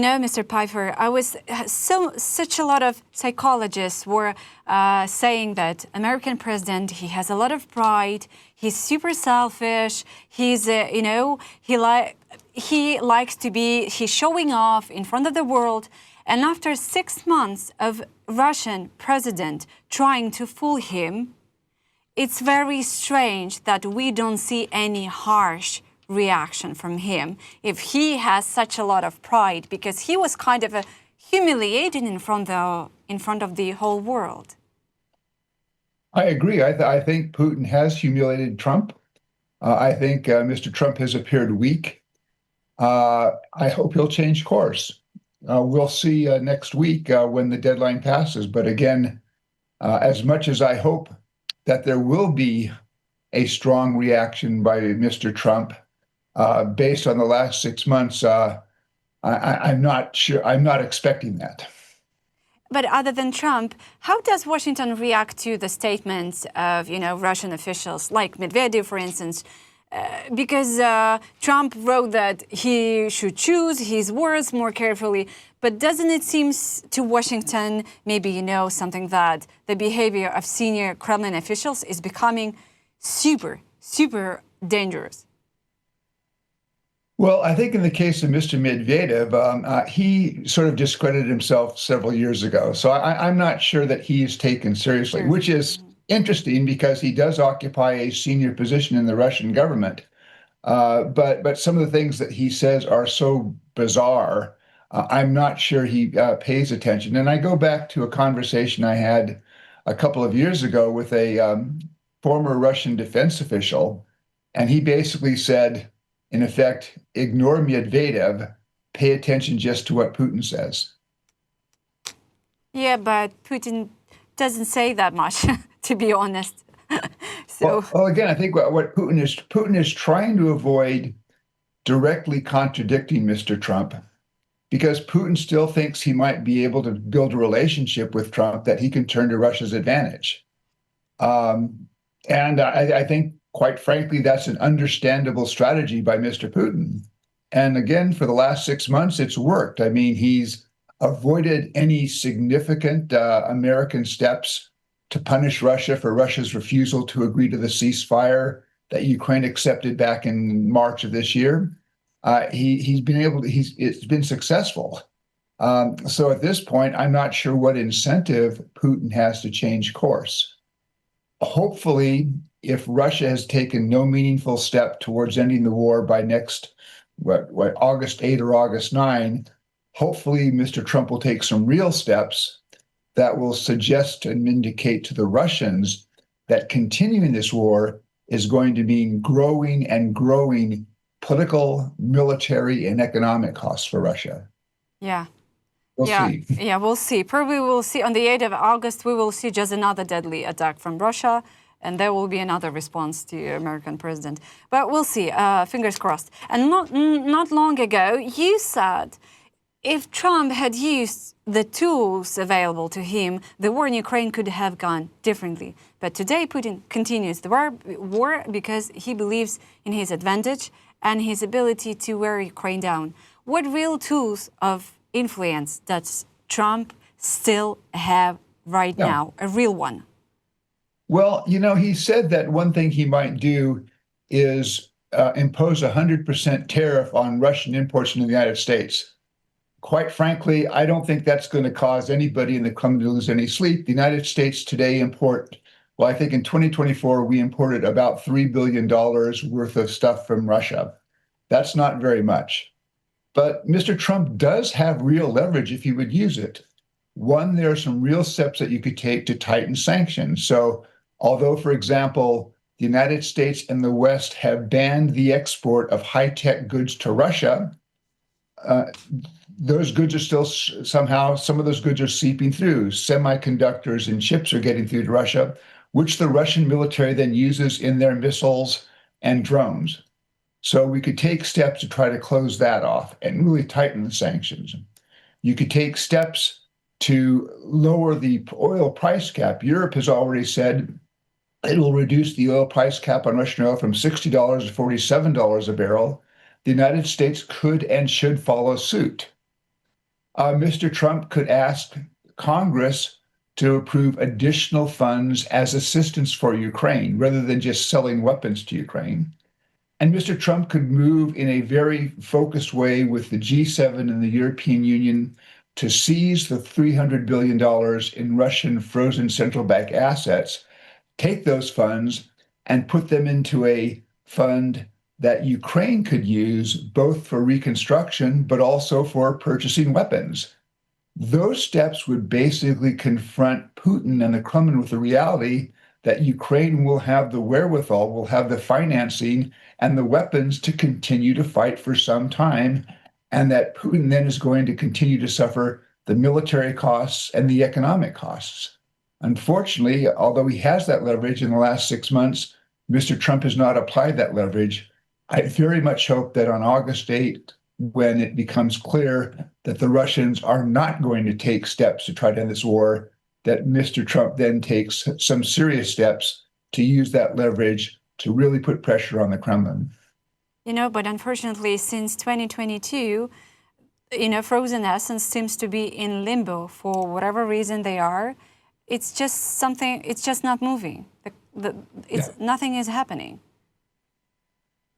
Mr. Pfeiffer, such a lot of psychologists were saying that American president, he has a lot of pride, he's super selfish, he's he's showing off in front of the world. And after 6 months of Russian president trying to fool him, it's very strange that we don't see any harsh reaction from him if he has such a lot of pride, because he was kind of humiliated in front of the whole world. I agree. I think Putin has humiliated Trump. I think Mr. Trump has appeared weak. I hope he'll change course. We'll see next week when the deadline passes. But again, as much as I hope that there will be a strong reaction by Mr. Trump, based on the last 6 months, I'm not sure. I'm not expecting that. But other than Trump, how does Washington react to the statements of, Russian officials like Medvedev, for instance? Because Trump wrote that he should choose his words more carefully. But doesn't it seem to Washington, maybe, something that the behavior of senior Kremlin officials is becoming super, super dangerous? Well, I think in the case of Mr. Medvedev, he sort of discredited himself several years ago. So I'm not sure that he is taken seriously, which is interesting because he does occupy a senior position in the Russian government. But some of the things that he says are so bizarre, I'm not sure he pays attention. And I go back to a conversation I had a couple of years ago with a former Russian defense official, and he basically said, in effect, ignore Medvedev, pay attention just to what Putin says. Yeah, but Putin doesn't say that much, to be honest. Well, again, I think what Putin is trying to avoid directly contradicting Mr. Trump, because Putin still thinks he might be able to build a relationship with Trump that he can turn to Russia's advantage. And I think, quite frankly, that's an understandable strategy by Mr. Putin. And again, for the last 6 months, it's worked. I mean, he's avoided any significant American steps to punish Russia for Russia's refusal to agree to the ceasefire that Ukraine accepted back in March of this year. It's been successful. So at this point, I'm not sure what incentive Putin has to change course. Hopefully, if Russia has taken no meaningful step towards ending the war by next, August 8 or August 9, hopefully Mr. Trump will take some real steps that will suggest and indicate to the Russians that continuing this war is going to mean growing and growing political, military, and economic costs for Russia. Yeah. We'll see. Yeah, we'll see. Probably we'll see on the 8th of August, we will see just another deadly attack from Russia, and there will be another response to the American president. But we'll see, fingers crossed. And not long ago, you said if Trump had used the tools available to him, the war in Ukraine could have gone differently. But today, Putin continues the war because he believes in his advantage and his ability to wear Ukraine down. What real tools of influence does Trump still have right now, a real one? Well, he said that one thing he might do is impose a 100% tariff on Russian imports into the United States. Quite frankly, I don't think that's going to cause anybody in the Kremlin to lose any sleep. The United States today I think in 2024, we imported about $3 billion worth of stuff from Russia. That's not very much. But Mr. Trump does have real leverage if he would use it. One, there are some real steps that you could take to tighten sanctions. So although, for example, the United States and the West have banned the export of high-tech goods to Russia, those goods are still some of those goods are seeping through. Semiconductors and chips are getting through to Russia, which the Russian military then uses in their missiles and drones. So we could take steps to try to close that off and really tighten the sanctions. You could take steps to lower the oil price cap. Europe has already said it will reduce the oil price cap on Russian oil from $60 to $47 a barrel. The United States could and should follow suit. Mr. Trump could ask Congress to approve additional funds as assistance for Ukraine rather than just selling weapons to Ukraine. And Mr. Trump could move in a very focused way with the G7 and the European Union to seize the $300 billion in Russian frozen central bank assets, take those funds and put them into a fund that Ukraine could use both for reconstruction, but also for purchasing weapons. Those steps would basically confront Putin and the Kremlin with the reality that Ukraine will have the wherewithal, will have the financing and the weapons to continue to fight for some time, and that Putin then is going to continue to suffer the military costs and the economic costs. Unfortunately, although he has that leverage in the last 6 months, Mr. Trump has not applied that leverage. I very much hope that on August 8th, when it becomes clear that the Russians are not going to take steps to try to end this war, that Mr. Trump then takes some serious steps to use that leverage to really put pressure on the Kremlin. But unfortunately, since 2022, frozen essence seems to be in limbo for whatever reason they are. It's just not moving. Nothing is happening.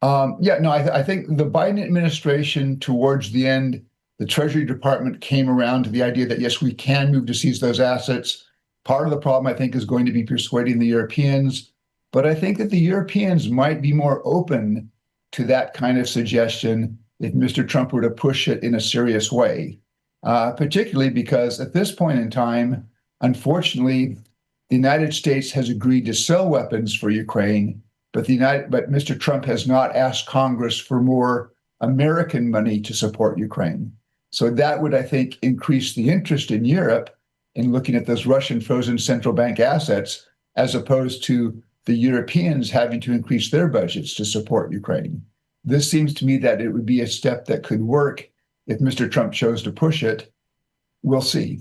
I think the Biden administration towards the end, the Treasury Department came around to the idea that, yes, we can move to seize those assets. Part of the problem, I think, is going to be persuading the Europeans. But I think that the Europeans might be more open to that kind of suggestion if Mr. Trump were to push it in a serious way, particularly because at this point in time, unfortunately, the United States has agreed to sell weapons for Ukraine, but Mr. Trump has not asked Congress for more American money to support Ukraine. So that would, I think, increase the interest in Europe in looking at those Russian frozen central bank assets, as opposed to the Europeans having to increase their budgets to support Ukraine. This seems to me that it would be a step that could work if Mr. Trump chose to push it. We'll see.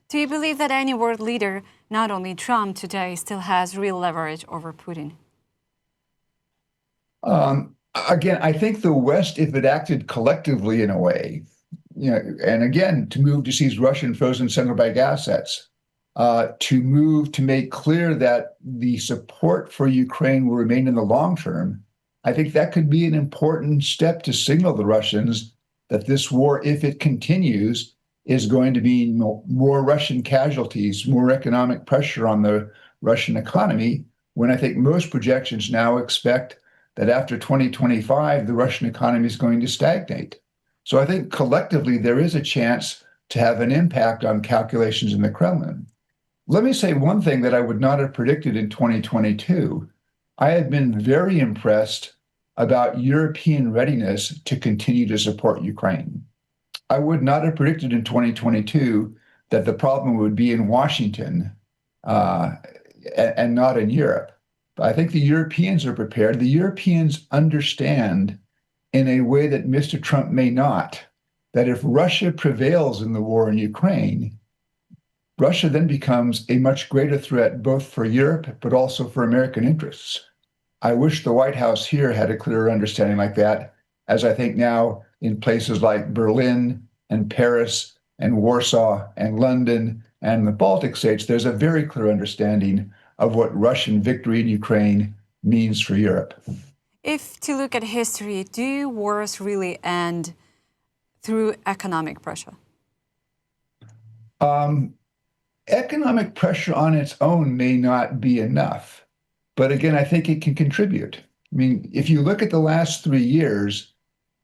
Do you believe that any world leader, not only Trump today, still has real leverage over Putin? Again, I think the West, if it acted collectively in a way, and again, to move to seize Russian frozen central bank assets, to move to make clear that the support for Ukraine will remain in the long term, I think that could be an important step to signal the Russians that this war, if it continues, is going to be more Russian casualties, more economic pressure on the Russian economy, when I think most projections now expect that after 2025, the Russian economy is going to stagnate. So I think collectively there is a chance to have an impact on calculations in the Kremlin. Let me say one thing that I would not have predicted in 2022. I have been very impressed about European readiness to continue to support Ukraine. I would not have predicted in 2022 that the problem would be in Washington and not in Europe. But I think the Europeans are prepared. The Europeans understand in a way that Mr. Trump may not, that if Russia prevails in the war in Ukraine, Russia then becomes a much greater threat both for Europe, but also for American interests. I wish the White House here had a clearer understanding like that, as I think now in places like Berlin and Paris and Warsaw and London and the Baltic states, there's a very clear understanding of what Russian victory in Ukraine means for Europe. If to look at history, do wars really end through economic pressure? Economic pressure on its own may not be enough, but again, I think it can contribute. I mean, if you look at the last 3 years,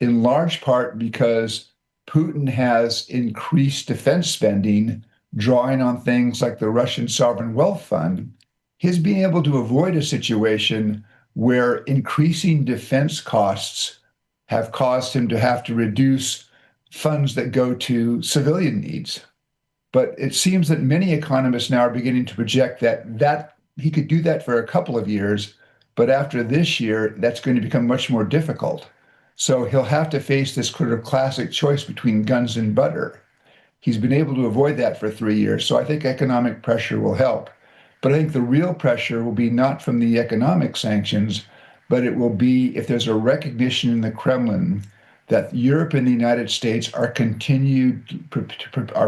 in large part because Putin has increased defense spending, drawing on things like the Russian Sovereign Wealth Fund, he's being able to avoid a situation where increasing defense costs have caused him to have to reduce funds that go to civilian needs. But it seems that many economists now are beginning to project that he could do that for a couple of years, but after this year, that's going to become much more difficult. So he'll have to face this sort of classic choice between guns and butter. He's been able to avoid that for 3 years, so I think economic pressure will help. But I think the real pressure will be not from the economic sanctions, but it will be if there's a recognition in the Kremlin that Europe and the United States are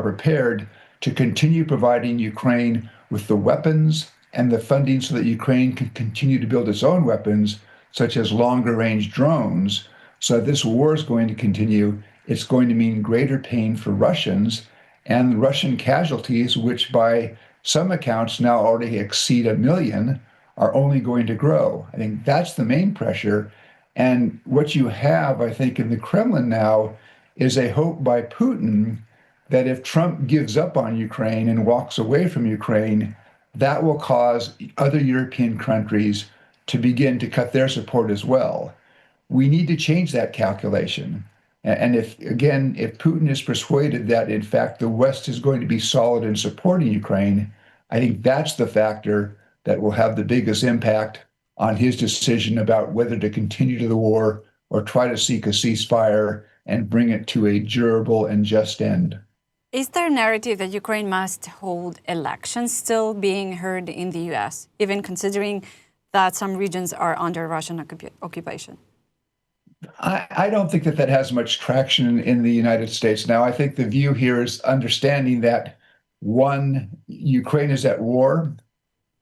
prepared to continue providing Ukraine with the weapons and the funding so that Ukraine can continue to build its own weapons, such as longer range drones. So this war is going to continue. It's going to mean greater pain for Russians, and Russian casualties, which by some accounts now already exceed 1 million, are only going to grow. I think that's the main pressure. And what you have, I think, in the Kremlin now is a hope by Putin that if Trump gives up on Ukraine and walks away from Ukraine, that will cause other European countries to begin to cut their support as well. We need to change that calculation. And if, again, if Putin is persuaded that, in fact, the West is going to be solid in supporting Ukraine, I think that's the factor that will have the biggest impact on his decision about whether to continue to the war or try to seek a ceasefire and bring it to a durable and just end. Is there a narrative that Ukraine must hold elections still being heard in the US, even considering that some regions are under Russian occupation? I don't think that that has much traction in the United States now. I think the view here is understanding that, one, Ukraine is at war,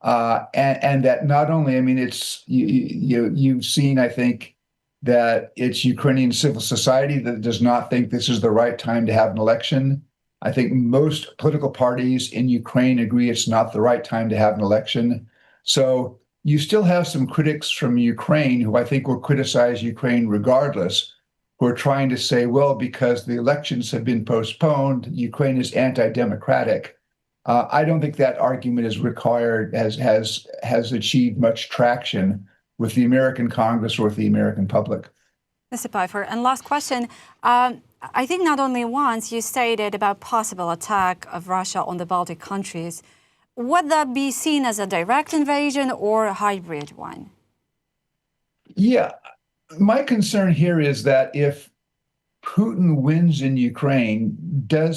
and that not only, I mean, you've seen, I think, that it's Ukrainian civil society that does not think this is the right time to have an election. I think most political parties in Ukraine agree it's not the right time to have an election. So you still have some critics from Ukraine who I think will criticize Ukraine regardless, who are trying to say, well, because the elections have been postponed, Ukraine is anti-democratic. I don't think that argument is required, has achieved much traction with the American Congress or with the American public. Mr. Pfeiffer, and last question. I think not only once you stated about possible attack of Russia on the Baltic countries. Would that be seen as a direct invasion or a hybrid one? Yeah, my concern here is that if Putin wins in Ukraine, do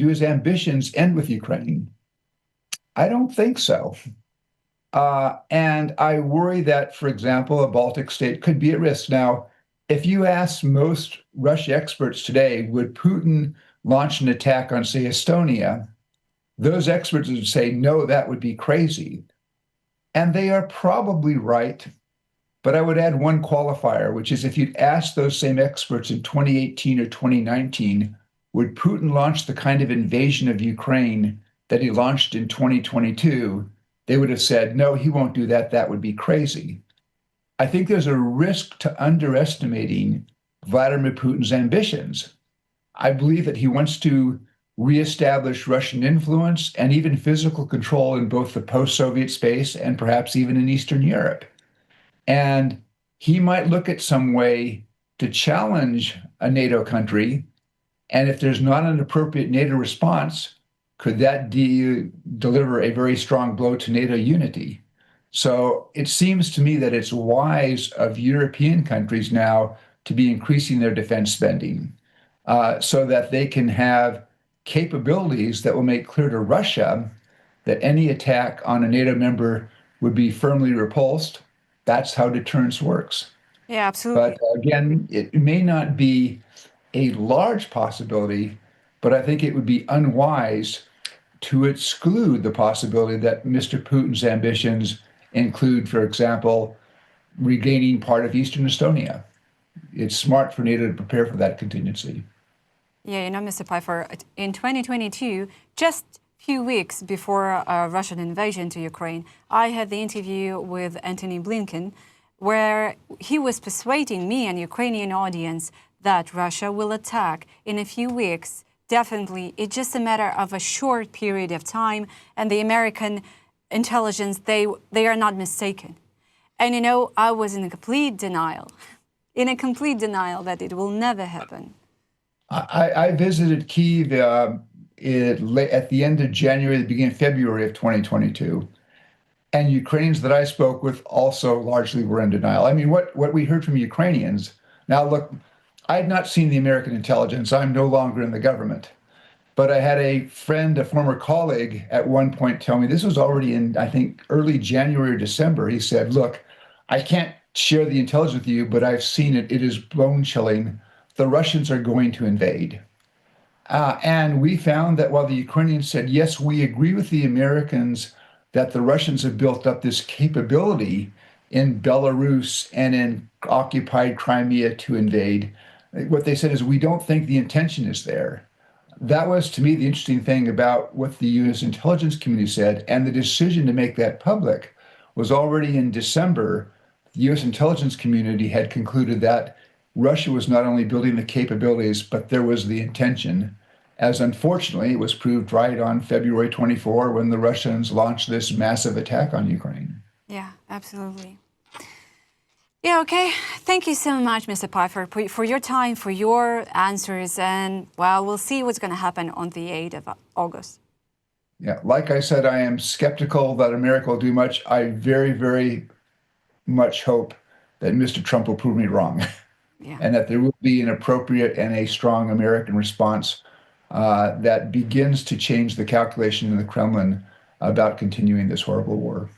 his ambitions end with Ukraine? I don't think so. And I worry that, for example, a Baltic state could be at risk. Now, if you ask most Russia experts today, would Putin launch an attack on, say, Estonia? Those experts would say, no, that would be crazy. And they are probably right. But I would add one qualifier, which is if you'd asked those same experts in 2018 or 2019, would Putin launch the kind of invasion of Ukraine that he launched in 2022? They would have said, no, he won't do that. That would be crazy. I think there's a risk to underestimating Vladimir Putin's ambitions. I believe that he wants to reestablish Russian influence and even physical control in both the post-Soviet space and perhaps even in Eastern Europe. And he might look at some way to challenge a NATO country. And if there's not an appropriate NATO response, could that deliver a very strong blow to NATO unity? So it seems to me that it's wise of European countries now to be increasing their defense spending so that they can have capabilities that will make clear to Russia that any attack on a NATO member would be firmly repulsed. That's how deterrence works. Yeah, absolutely. But again, it may not be a large possibility, but I think it would be unwise to exclude the possibility that Mr. Putin's ambitions include, for example, regaining part of Eastern Estonia. It's smart for NATO to prepare for that contingency. Yeah, you know, Mr. Pfeiffer, in 2022, just a few weeks before a Russian invasion to Ukraine, I had the interview with Antony Blinken, where he was persuading me and Ukrainian audience that Russia will attack in a few weeks. Definitely, it's just a matter of a short period of time, and the American intelligence, they are not mistaken. And you know, I was in a complete denial that it will never happen. I visited Kyiv at the end of January, the beginning of February of 2022. And Ukrainians that I spoke with also largely were in denial. I mean, what we heard from Ukrainians, now look, I had not seen the American intelligence. I'm no longer in the government. But I had a friend, a former colleague, at one point tell me, this was already in, I think, early January or December. He said, look, I can't share the intelligence with you, but I've seen it. It is bone chilling. the Russians are going to invade. And we found that while the Ukrainians said, yes, we agree with the Americans that the Russians have built up this capability in Belarus and in occupied Crimea to invade, what they said is, we don't think the intention is there. That was, to me, the interesting thing about what the U.S. intelligence community said, and the decision to make that public was already in December. The U.S. intelligence community had concluded that Russia was not only building the capabilities, but there was the intention, as unfortunately it was proved right on February 24 when the Russians launched this massive attack on Ukraine. Yeah, absolutely. Yeah, okay. Thank you so much, Mr. Pfeiffer, for your time, for your answers. And, well, we'll see what's going to happen on the 8th of August. Yeah, like I said, I am skeptical that America will do much. I very, very much hope that Mr. Trump will prove me wrong. Yeah. And that there will be an appropriate and a strong American response that begins to change the calculation in the Kremlin about continuing this horrible war.